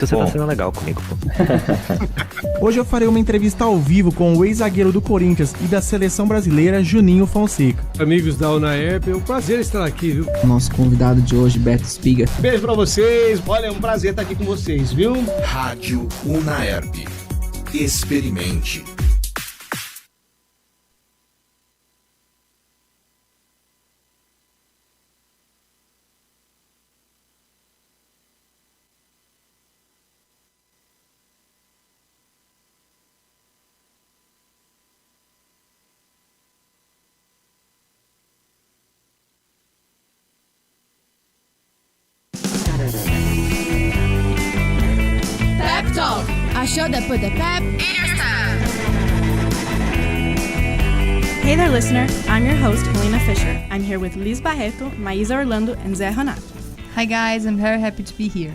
Você tá sendo legal comigo, pô. Hoje eu farei uma entrevista ao vivo com o ex-zagueiro do Corinthians e da seleção brasileira, Juninho Fonseca. Amigos da UNAERP, é um prazer estar aqui, viu? Nosso convidado de hoje, Beto Espiga. Beijo pra vocês, olha, é um prazer estar aqui com vocês, viu? Rádio UNAERP. Experimente. Pep Talk, a show that put the pep in your step. Hey there, listener. I'm your host, Helena Fisher. I'm here with Liz Barreto, Maísa Orlando, and Zé Renato. Hi guys, I'm very happy to be here.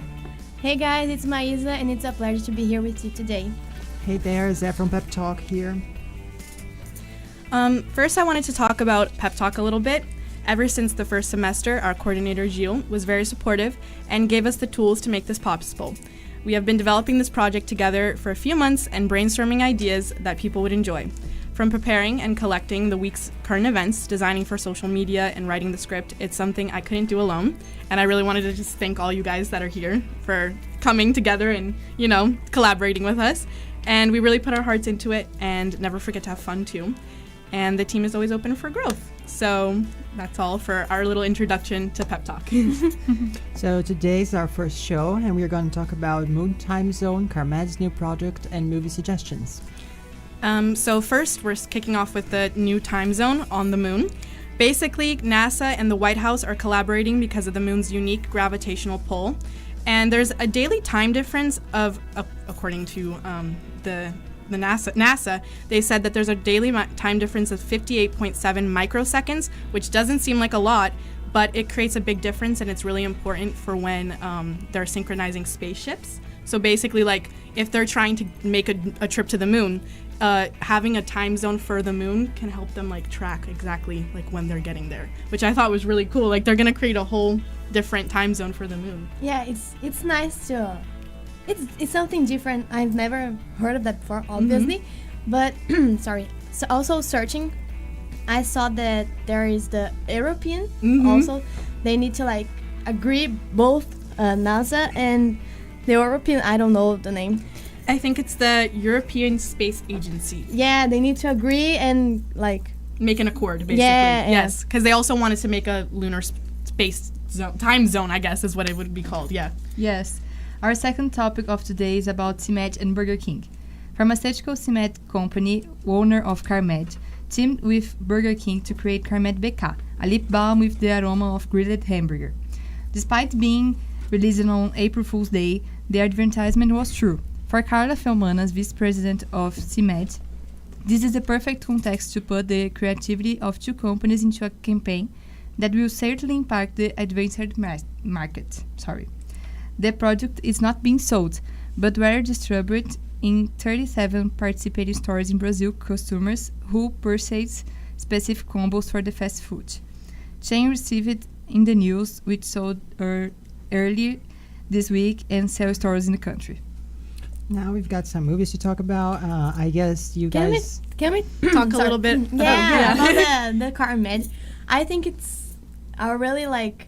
Hey guys, it's Maísa, and it's a pleasure to be here with you today. Hey there, Zé from Pep Talk here. First, I wanted to talk about Pep Talk a little bit. Ever since the first semester, our coordinator, Gilles, was very supportive and gave us the tools to make this possible. We have been developing this project together for a few months and brainstorming ideas that people would enjoy. From preparing and collecting the week's current events, designing for social media, and writing the script, it's something I couldn't do alone. And I really wanted to just thank all you guys that are here for coming together and, collaborating with us. And we really put our hearts into it and never forget to have fun too. And the team is always open for growth. So that's all for our little introduction to Pep Talk. So today's our first show, and we're going to talk about Moon Time Zone, Carmed's new project, and movie suggestions. So first, we're kicking off with the new time zone on the moon. Basically, NASA and the White House are collaborating because of the moon's unique gravitational pull. And there's a daily time difference of, according to the NASA, they said that there's a daily time difference of 58.7 microseconds, which doesn't seem like a lot, but it creates a big difference, and it's really important for when they're synchronizing spaceships. So basically, like, if they're trying to make a trip to the moon, having a time zone for the moon can help them, like, track exactly, like, when they're getting there, which I thought was really cool. Like, they're going to create a whole different time zone for the moon. Yeah, it's nice to... It's something different. I've never heard of that before, obviously. But, sorry. So also searching, I saw that there is the European also. They need to, like, agree both NASA and the European, I don't know the name. I think it's the European Space Agency. Yeah, they need to agree and, like... make an accord, basically. Yeah, yes, because they also wanted to make a lunar space zone, time zone, I guess is what it would be called, yeah. Yes. Our second topic of today is about CIMED and Burger King. Pharmaceutical CIMED company, owner of Carmed, teamed with Burger King to create Carmed BK, a lip balm with the aroma of grilled hamburger. Despite being released on April Fool's Day, the advertisement was true. For Carla Felmanas, vice president of CIMED, this is the perfect context to put the creativity of two companies into a campaign that will certainly impact the advanced market. The product is not being sold, but rather distributed in 37 participating stores in Brazil. Customers who purchase specific combos for the fast food chain received in the news, which sold earlier this week and sell stores in the country. Now we've got some movies to talk about. I guess you guys... Can we talk a little bit about the Carmed? I think it's a really, like...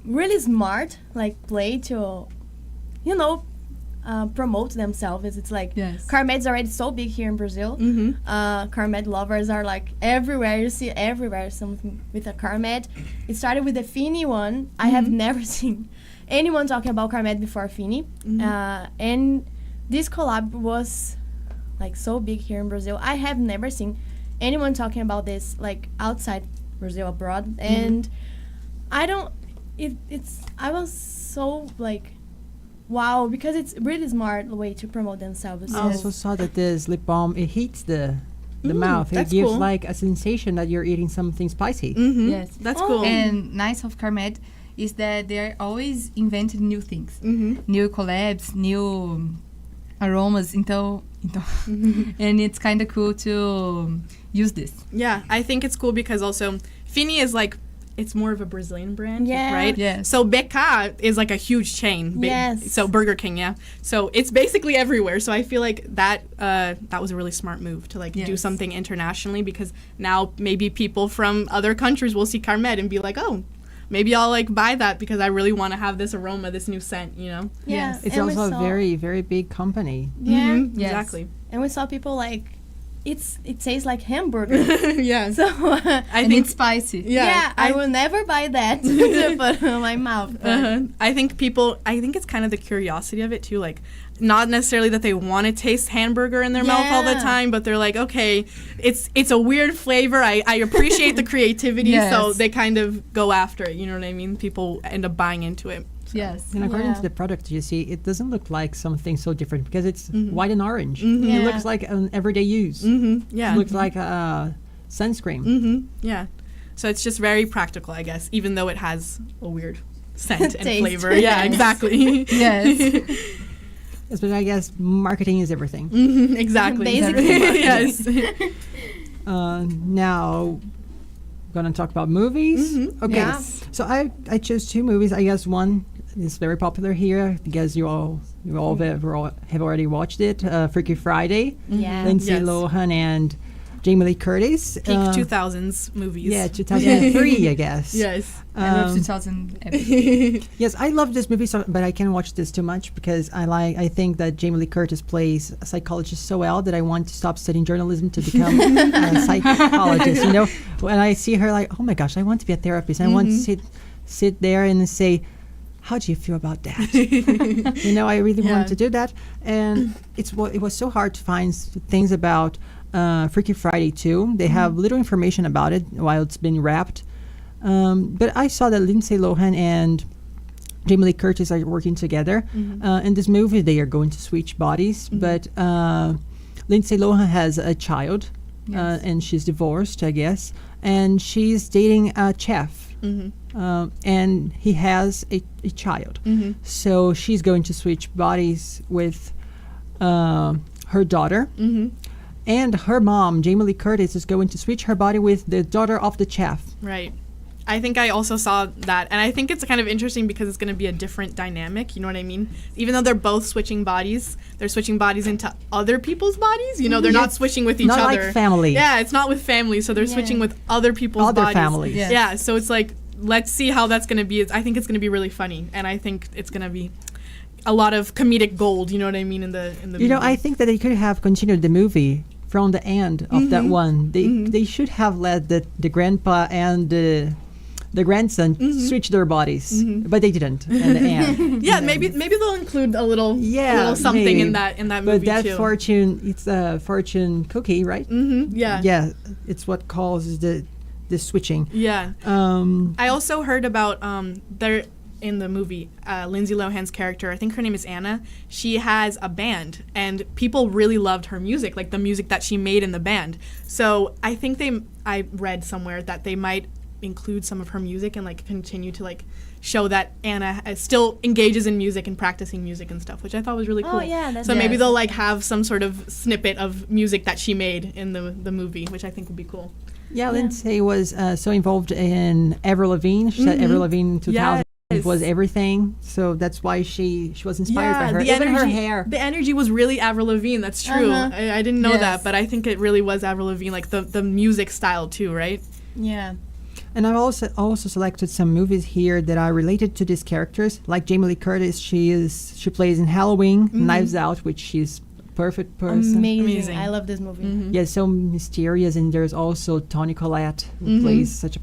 really smart, like, play to, promote themselves. It's like, yes. Carmed's already so big here in Brazil. Carmed lovers are, like, everywhere. You see everywhere something with a Carmed. It started with the Fini one. I have never seen anyone talking about Carmed before Fini. And this collab was, like, so big here in Brazil. I have never seen anyone talking about this, like, outside Brazil, abroad. And I was so, like, wow, because it's really smart way to promote themselves. I also saw that this lip balm, it heats the mouth. It gives, like, a sensation that you're eating something spicy. Yes, that's cool. And nice of Carmed is that they're always inventing new things. New collabs, new aromas. Então and it's kind of cool to use this. Yeah, I think it's cool because also Fini is, like, it's more of a Brazilian brand, Yeah. right? Yes. So BK is like a huge chain. Yes. So Burger King, yeah. So it's basically everywhere. So I feel like that was a really smart move to like do Yes. something internationally, because now maybe people from other countries will see Carmed and be like, oh, maybe I'll like buy that because I really want to have this aroma, this new scent, you know? Yeah. Yes. It's and we also a saw- very, very big company. Yeah. Mhm, Yes. Exactly. And we saw people like, it tastes like hamburger. Yeah. So I and think it's spicy. yeah, I will never buy that to put in my mouth. But I think it's kind of the curiosity of it too, like not necessarily that they want to taste hamburger in their mouth all the Yeah. time, but they're like, okay, it's a weird flavor. I appreciate the creativity, so Yes. they kind of go after it. You know what I mean? People end up buying into it. Yes. And according Yeah. to the product, you see, it doesn't look like something so different because it's white and orange. Yeah. It looks like an everyday use. Yeah. It looks like sunscreen. Yeah. So it's just very practical, I guess, even though it has a weird scent and Taste. flavor. Yeah, exactly. Yes. Yes, but I guess marketing is everything. Exactly. Basically. Yes. Now, gonna talk about movies. Okay, Yeah. so I chose two movies. I guess one is very popular here because you all have already watched it. Freaky Friday, yeah. Lindsay Yes. Lohan and Jamie Lee Curtis. Peak 2000s movies. Yeah, 2003, I guess. Yes. I love Um, 2000. Yes, I love this movie, but I can't watch this too much because I think that Jamie Lee Curtis plays a psychologist so well that I want to stop studying journalism to become a psychologist. You know, when I see her, like, oh my gosh, I want to be a therapist. I want to sit there and say, how do you feel about that? You know, I really want to do that, and it was so hard to find things about Freaky Friday 2. They have little information about it while it's been wrapped. But I saw that Lindsay Lohan and Jamie Lee Curtis are working together. In this movie, they are going to switch bodies. But Lindsay Lohan has a child, and she's divorced, I guess. And she's dating a chef. And he has a child. So she's going to switch bodies with her daughter. And her mom, Jamie Lee Curtis, is going to switch her body with the daughter of the chef. Right. I think I also saw that, and I think it's kind of interesting because it's going to be a different dynamic, you know what I mean? Even though they're both switching bodies, they're switching bodies into other people's bodies, you know, they're not switching with each Not other. like family. Yeah, it's not with family, so they're switching with other people's Other bodies. families. Yes. Yeah, so it's like, let's see how that's going to be. I think it's going to be really funny, and I think it's going to be a lot of comedic gold, you know what I mean, in the You know, movie. I think that they could have continued the movie from the end of that one. They should have let the grandpa and the grandson switch their bodies, but they didn't in the end. Yeah, maybe they'll include a little something maybe. in that But movie that too. fortune, it's a fortune cookie, right? Yeah. Yeah, it's what causes the switching. Yeah. Um, I also heard about there in the movie, Lindsay Lohan's character, I think her name is Anna, she has a band, and people really loved her music, like the music that she made in the band. So I think I read somewhere that they might include some of her music and like continue to like show that Anna still engages in music and practicing music and stuff, which I thought was really cool. Oh, yeah, that's so maybe nice. they'll like have some sort of snippet of music that she made in the movie, which I think would be cool. Yeah, Lindsay was so involved in Avril Lavigne. She said Avril Lavigne in 2000 was everything. So that's why she was inspired by her. Even her hair. The energy was really Avril Lavigne. That's true. I didn't know that, but I think it really was Avril Lavigne, like the music style too, right? Yeah. And I've also selected some movies here that are related to these characters. Like Jamie Lee Curtis, she plays in Halloween, Knives Out, which she's perfect person. Amazing. I love this movie. Yeah, so mysterious, and there's also Toni Collette, who plays such a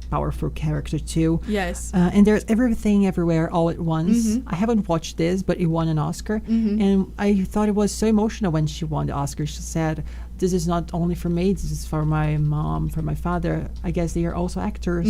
powerful character too. Yes. And there's Everything Everywhere All at Once. I haven't watched this, but it won an Oscar, and I thought it was so emotional when she won the Oscar. She said, "This is not only for me. This is for my mom, for my father. I guess they are also actors,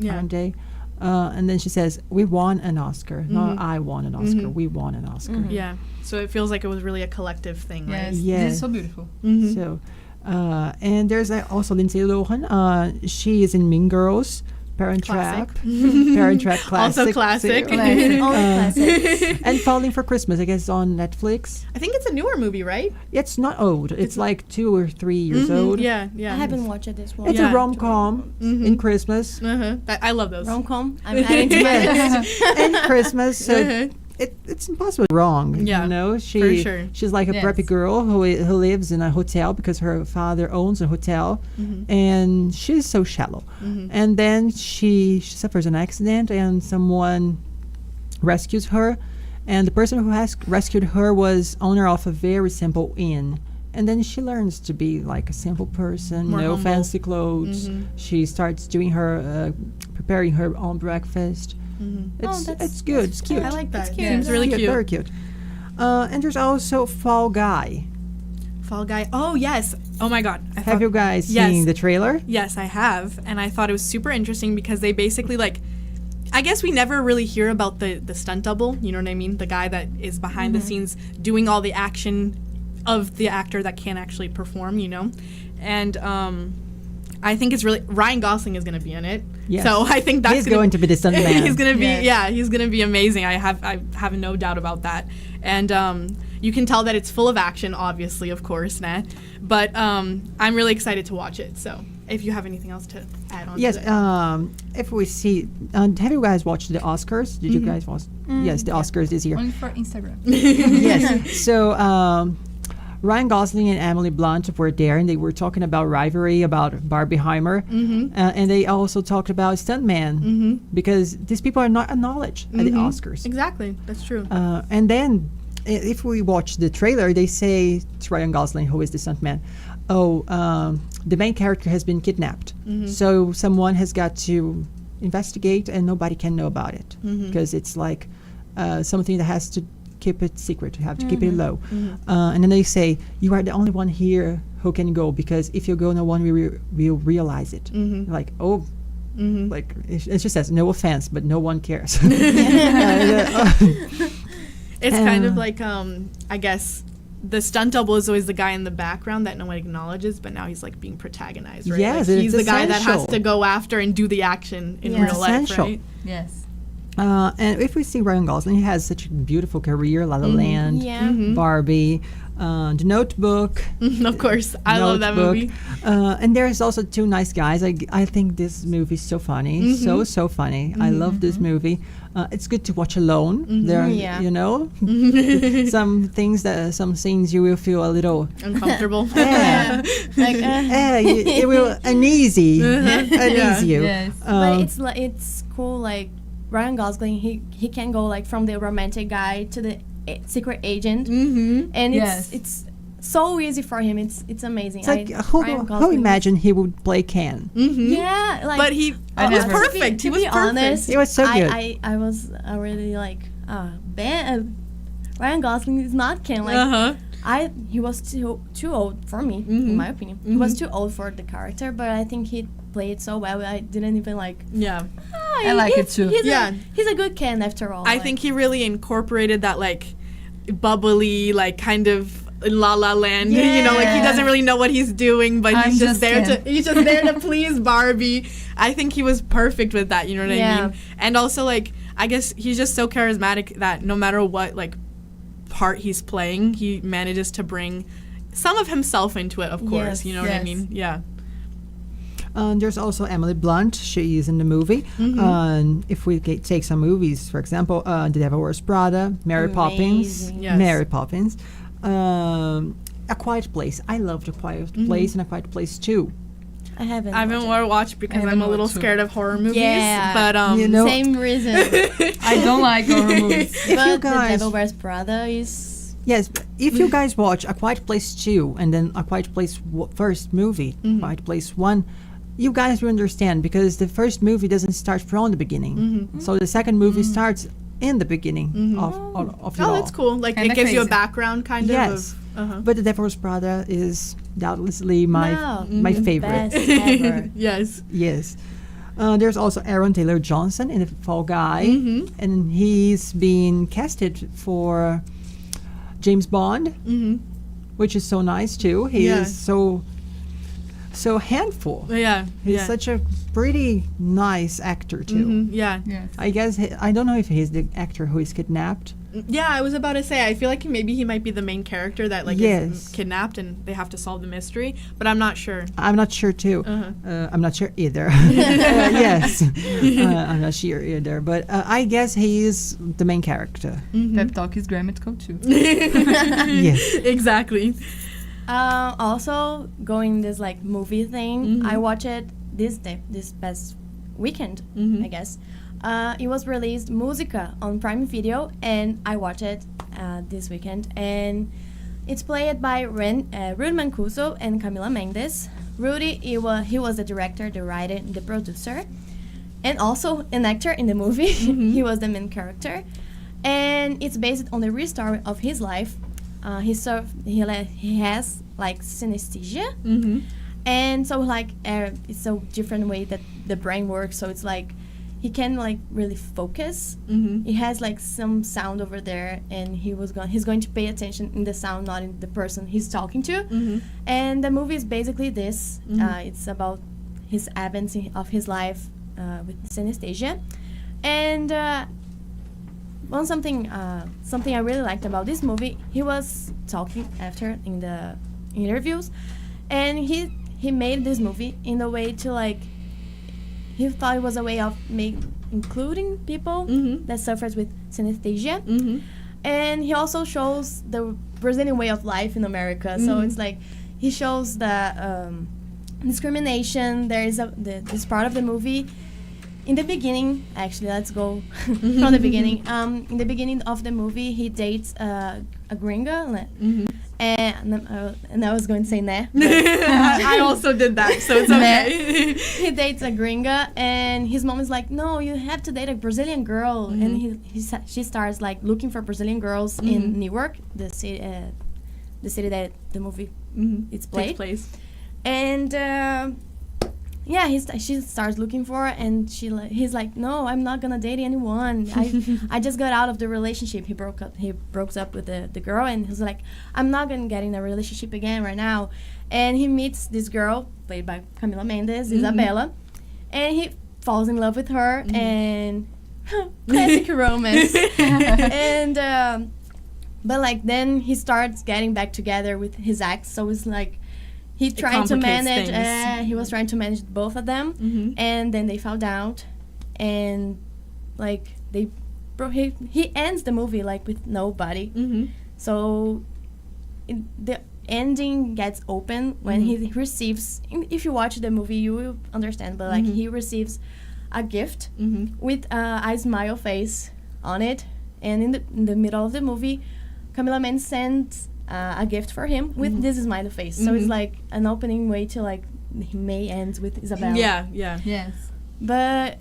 aren't they?" And then she says, "We won an Oscar. Not I won an Oscar. We won an Oscar." Yeah. So it feels like it was really a collective thing, right? Yes, Yeah. this is so beautiful. So, and there's also Lindsay Lohan. She is in Mean Girls Parent Classic. Trap. Parent Trap classic. Also classic. Only classic. And Falling for Christmas, I guess, on Netflix. I think it's a newer movie, right? It's not old. It's like 2 or 3 years old. Yeah, yeah. I haven't watched this one. It's Yeah. a rom-com in Christmas. I love those. Rom-com. I'm adding to my list. And Christmas, so it's impossible wrong. Yeah, You know, for sure. she's like a Yes. preppy girl who lives in a hotel because her father owns a hotel, and she's so shallow. And then she suffers an accident, and someone rescues her, and the person who has rescued her was owner of a very simple inn. And then she learns to be like a simple person, More no humble. fancy clothes. She starts doing her preparing her own breakfast. It's good. It's cute. I like that. cute. Seems really cute. Very cute. And there's also Fall Guy. Fall Guy. Oh yes. Oh my God. Have you guys Yes. seen the trailer? Yes, I have, and I thought it was super interesting because they basically like. I guess we never really hear about the stunt double. You know what I mean? The guy that is behind the scenes doing all the action of the actor that can't actually perform. You know, and I think it's really Ryan Gosling is going to be in it. Yes. So I think that's He's going to be the stunt man. he's going to be Yes. he's going to be amazing. I have no doubt about that. And you can tell that it's full of action, obviously, of course, nah. But I'm really excited to watch it. So if you have anything else to add on Yes. to that. If we see, have you guys watched the Oscars? Did you guys watch? Yes, the Oscars this year. Only for Instagram. Yes. So Ryan Gosling and Emily Blunt were there, and they were talking about rivalry, about Barbieheimer, and they also talked about stuntman because these people are not acknowledged at the Oscars. Exactly, that's true. And then, if we watch the trailer, they say to Ryan Gosling, who is the stuntman, the main character has been kidnapped, so someone has got to investigate, and nobody can know about it because it's like something that has to keep it secret. You have to keep it low. And then they say, you are the only one here who can go, because if you go, no one will realize it. Like, like it just says, no offense, but no one cares. It's kind of like, I guess, the stunt double is always the guy in the background that no one acknowledges, but now he's like being protagonized, right? Yes, like, he's it's the guy that has essential. to go after and do the action in Yeah. real life, Essential. right? Yes. And if we see Ryan Gosling, he has such a beautiful career, La La Land, Yeah. Barbie, The Notebook. Of course, I love that Notebook. movie. And there's also Two Nice Guys. I think this movie is so funny, so funny. I love this movie. It's good to watch alone. There, Yeah. you know, some scenes you will feel a little Uncomfortable. yeah, Like, it will uneasy, unease you. Yes. but it's cool. Like Ryan Gosling, he can go like from the romantic guy to the secret agent, and Yes. it's so easy for him. It's amazing. It's like Ryan who Gosling- imagine he would play Ken? Yeah, like But he I was never- perfect. He To was be perfect. honest, He was so good. I was really like, Ryan Gosling is not Ken. Like he was too old for me, in my opinion. He was too old for the character, but I think he played so well. I didn't even like. Yeah. I like it too. He's a good Ken after all. I like. think he really incorporated that like bubbly, like kind of La La Land. You know, like he Yeah. doesn't really know what he's doing, but I'm he's just just there Ken. he's just there to please Barbie. I think he was perfect with that, you know what I Yeah. mean? And also like I guess he's just so charismatic that no matter what like part he's playing, he manages to bring some of himself into it, of course. Yes. You know what I Yes. mean? Yeah. There's also Emily Blunt. She is in the movie. If we take some movies, for example, The Devil Wears Prada, Mary Poppins, Amazing. Yes. Mary Poppins, A Quiet Place. I loved A Quiet Place and A Quiet Place 2. I haven't. I haven't watched because I I'm a haven't little watched too. scared of horror movies. Yeah. But You know- Same reason. I don't like horror movies. If you but The guys- Devil Wears Prada is. Yes, if you guys watch A Quiet Place 2 and then A Quiet Place first movie, Quiet Place 1, you guys will understand because the first movie doesn't start from the beginning. So the second movie starts in the beginning of it all. oh, that's cool. Like Kinda it gives you a crazy. background kind Yes. of. But The Devil Wears Prada is doubtlessly my favorite. Best ever. Yes. Yes. There's also Aaron Taylor Johnson in The Fall Guy, and he's been casted for James Bond, which is so nice too. He Yeah. is so so handful. Yeah. He's such a pretty nice actor too. Yeah. Yes. I guess I don't know if he's the actor who is kidnapped. Yeah, I was about to say, I feel like maybe he might be the main character that like Yes. is kidnapped and they have to solve the mystery, but I'm not sure. I'm not sure too. Uh-huh. I'm not sure either. Yes, I'm not sure either. But I guess he is the main character. Pep Talk is grammatical too. Yes. Exactly. Also, going this like movie thing, I watched it this past weekend, I guess. It was released Musica on Prime Video, and I watched it this weekend. And it's played by Rudy Mancuso and Camila Mendes. Rudy, he was the director, the writer, and the producer, and also an actor in the movie. He was the main character, and it's based on the real story of his life. He has like synesthesia, and so like it's a different way that the brain works. So it's like he can like really focus. He has like some sound over there, and he's going to pay attention in the sound, not in the person he's talking to. And the movie is basically this. It's about his events of his life with synesthesia, and something I really liked about this movie, he was talking after in the interviews, and he made this movie in a way to like, he thought it was a way of including people that suffers with synesthesia, and he also shows the Brazilian way of life in America. So it's like he shows the discrimination. There is this part of the movie. In the beginning, actually, let's go from the beginning. In the beginning of the movie, he dates a gringa, and I was going to say né. I also did that, so it's okay. He dates a gringa, and his mom is like, "No, you have to date a Brazilian girl." And she starts like looking for Brazilian girls in Newark, the city that the movie it's played. Takes place. And she starts looking for her, and he's like, "No, I'm not gonna date anyone. I just got out of the relationship." He broke up with the girl, and he's like, "I'm not gonna get in a relationship again right now." And he meets this girl played by Camila Mendes, Isabella, and he falls in love with her, and classic romance. And but like then he starts getting back together with his ex, so it's like he was trying to manage both of them, and then they found out, and like he ends the movie like with nobody. So the ending gets open when he receives. If you watch the movie, you will understand. But like he receives a gift with a smile face on it, and in the middle of the movie, Camila Mendes sends a gift for him with this smiley face. So it's like an opening way to like he may ends with Isabella. Yeah. Yes. But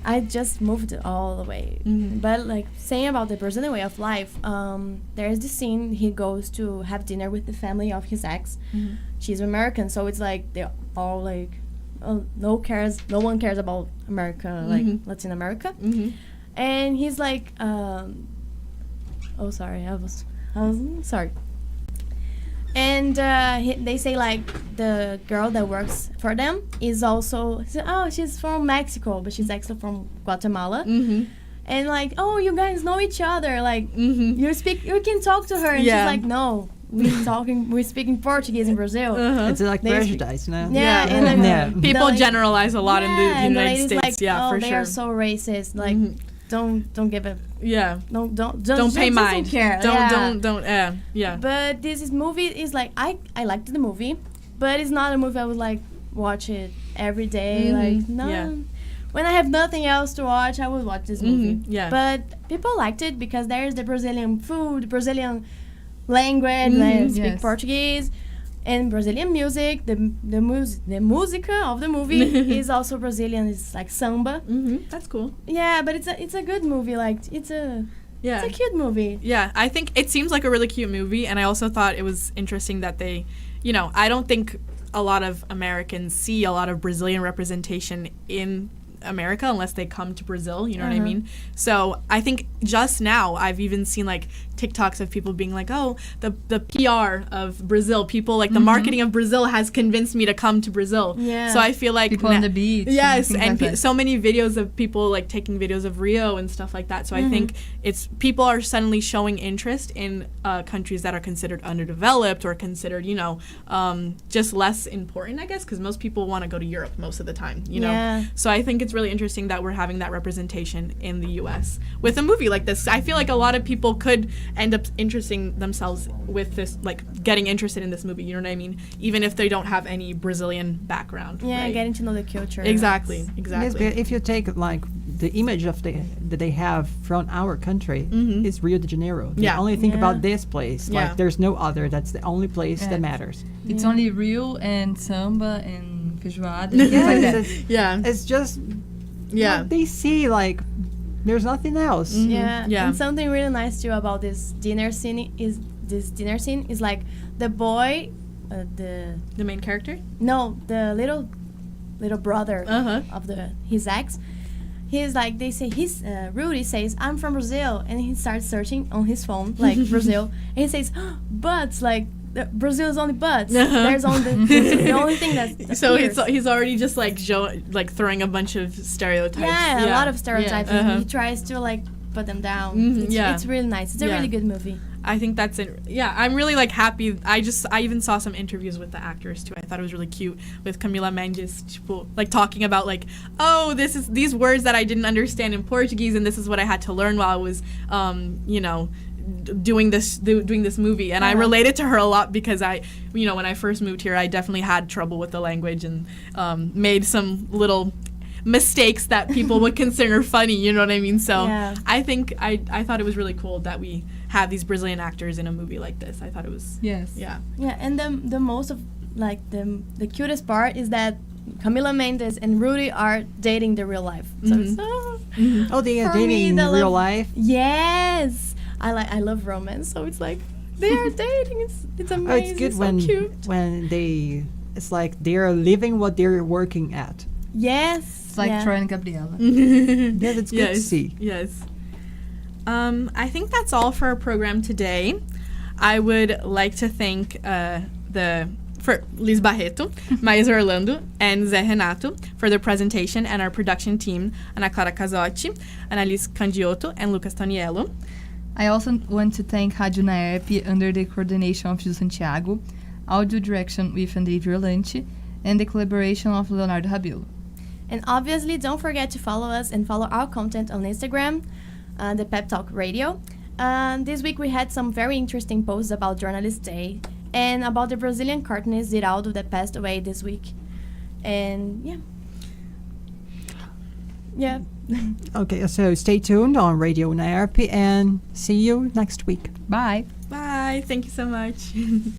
I just moved it all the way. But like saying about the Brazilian way of life, there is this scene he goes to have dinner with the family of his ex. She's American, so it's like they're all like, no one cares about America, like Latin America. And he's like, sorry. And they say like the girl that works for them is also, she's from Mexico, but she's actually from Guatemala. And like, you guys know each other, like you can talk to her, and she's like, no, we're speaking Portuguese in Brazil. It's like prejudice, no? And people generalize a lot in the United States. Like, for they sure. are so racist. Like, don't give a don't pay mind. Don't care. Don't. But this movie is like I liked the movie, but it's not a movie I would like watch it every day. Like when I have nothing else to watch, I would watch this movie. But people liked it because there's the Brazilian food, Brazilian language, they speak Portuguese, and Brazilian music. The musica of the movie is also Brazilian. It's like samba. That's cool. Yeah, but it's a good movie. Like it's a cute movie. Yeah, I think it seems like a really cute movie, and I also thought it was interesting that they, I don't think a lot of Americans see a lot of Brazilian representation in America unless they come to Brazil, you know what I mean? So I think just now I've even seen like TikToks of people being like, oh, the PR of Brazil, people like the marketing of Brazil has convinced me to come to Brazil. Yeah. So I feel like People on the beach. yes, things and like that. so many videos of people like taking videos of Rio and stuff like that. So I think it's people are suddenly showing interest in countries that are considered underdeveloped or considered, you know, just less important, I guess, because most people want to go to Europe most of the time, you know. Yeah. So I think it's really interesting that we're having that representation in the U.S. with a movie like this. I feel like a lot of people could end up interesting themselves with this, like getting interested in this movie, you know what I mean? Even if they don't have any Brazilian background. Yeah, right? getting to know the culture. Exactly, Yes, exactly. but if you take like the image of that they have from our country is Rio de Janeiro. They Yeah. only think Yeah. about this place. Yeah. Like there's no other. That's the only place Yeah. that matters. It's only Rio and samba and feijoada and things like that. Yeah, It's just yeah. what they see like there's nothing else. Yeah. Yeah. And something really nice too about this dinner scene is like the boy, The main character? the little brother Uh-huh. of his ex. He's like, they say, Rudy says, I'm from Brazil. And he starts searching on his phone, like, Brazil. And he says, butts, like, Brazil is only butts. There's only the only thing that's So appears. he's already just like throwing a bunch of stereotypes. Yeah, a lot of stereotypes. Yeah. And he tries to, like, put them down. Yeah. It's really nice. It's a Yeah. really good movie. I think that's it. Yeah, I'm really like happy. I even saw some interviews with the actors too. I thought it was really cute with Camila Mendes, tipo, like talking about like, oh, these words that I didn't understand in Portuguese, and this is what I had to learn while I was, you know, doing this movie. And I related to her a lot because when I first moved here, I definitely had trouble with the language and made some little mistakes that people would consider funny, you know what I mean? So Yeah. I think I thought it was really cool that we have these Brazilian actors in a movie like this. I thought it was Yes. yeah. Yeah, and the most of, like, the cutest part is that Camila Mendes and Rudy are dating the real life. So it's Oh, they are For me, dating in the real love- life. Yes, I love romance, so it's like they are dating. It's amazing. Oh, it's good so when cute. it's like they're living what they're working at. Yes, It's like yeah. Troy and Gabriela. Yeah, that's good to Yes. see. Yes. I think that's all for our program today. I would like to thank for Liz Barreto, Mais Orlando, and Zé Renato for their presentation, and our production team, Ana Clara Casotti, Annalise Candiotto, and Lucas Toniello. I also want to thank Rádio Naerp under the coordination of Gil Santiago, audio direction with Andrei Virlante, and the collaboration of Leonardo Rabelo. And obviously, don't forget to follow us and follow our content on Instagram, the Pep Talk Radio. This week we had some very interesting posts about Journalist Day and about the Brazilian cartoonist Ziraldo that passed away this week. And yeah. Okay, so stay tuned on Radio Naerp and see you next week. Bye! Bye. Thank you so much.